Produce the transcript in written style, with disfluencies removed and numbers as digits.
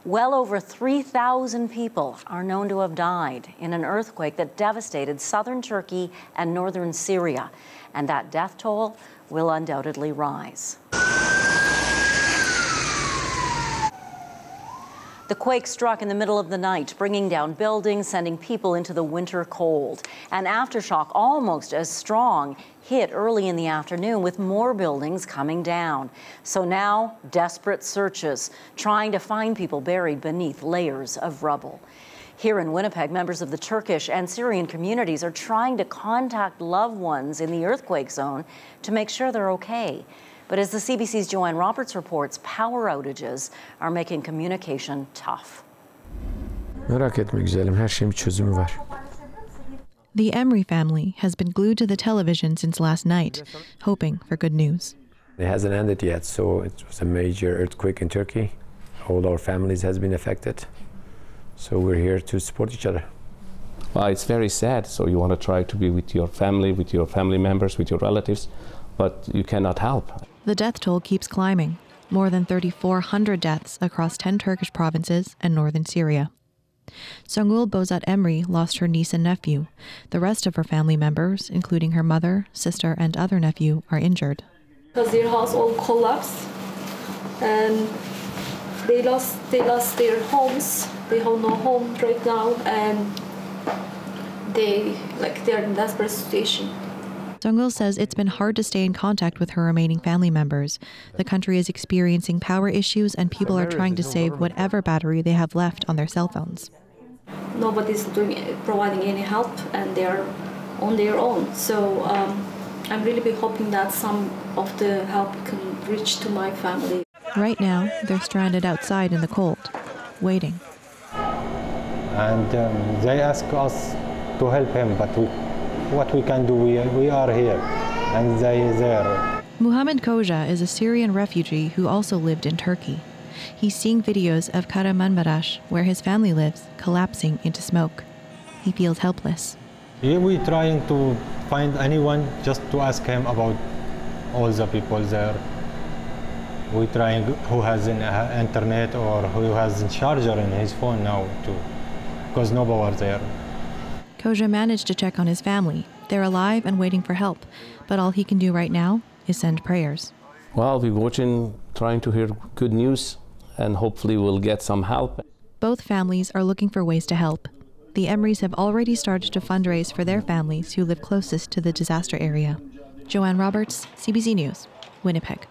Well over 3,000 people are known to have died in an earthquake that devastated southern Turkey and northern Syria, and that death toll will undoubtedly rise. The quake struck in the middle of the night, bringing down buildings, sending people into the winter cold. An aftershock almost as strong hit early in the afternoon, with more buildings coming down. So now, desperate searches, trying to find people buried beneath layers of rubble. Here in Winnipeg, members of the Turkish and Syrian communities are trying to contact loved ones in the earthquake zone to make sure they're okay. But as the CBC's Joanne Roberts reports, power outages are making communication tough. Merak etme güzelim, her şeyin bir çözümü var. The Emre family has been glued to the television since last night, hoping for good news. It hasn't ended yet, so it was a major earthquake in Turkey. All our families has been affected. So we're here to support each other. Well, it's very sad, so you want to try to be with your family members, with your relatives, but you cannot help. The death toll keeps climbing, more than 3,400 deaths across 10 Turkish provinces and northern Syria. Songul Bozat-Emre lost her niece and nephew. The rest of her family members, including her mother, sister, and other nephew, are injured. Because their house all collapsed, and they lost their homes. They have no home right now, and they're in desperate situation. Songul says it's been hard to stay in contact with her remaining family members. The country is experiencing power issues, and people are trying to save whatever battery they have left on their cell phones. Nobody's providing any help, and they're on their own. So I'm really hoping that some of the help can reach to my family. Right now, they're stranded outside in the cold, waiting. And they ask us to help him, but what we can do, we are here, and they there. Muhammed Koja is a Syrian refugee who also lived in Turkey. He's seeing videos of Kahramanmaraş, where his family lives, collapsing into smoke. He feels helpless. Yeah, we're trying to find anyone just to ask him about all the people there. We're trying who has an internet or who has a charger in his phone now too, because no power there. Koja managed to check on his family. They're alive and waiting for help, but all he can do right now is send prayers. Well, we're watching, trying to hear good news, and hopefully we'll get some help. Both families are looking for ways to help. The Emres have already started to fundraise for their families who live closest to the disaster area. Joanne Roberts, CBC News, Winnipeg.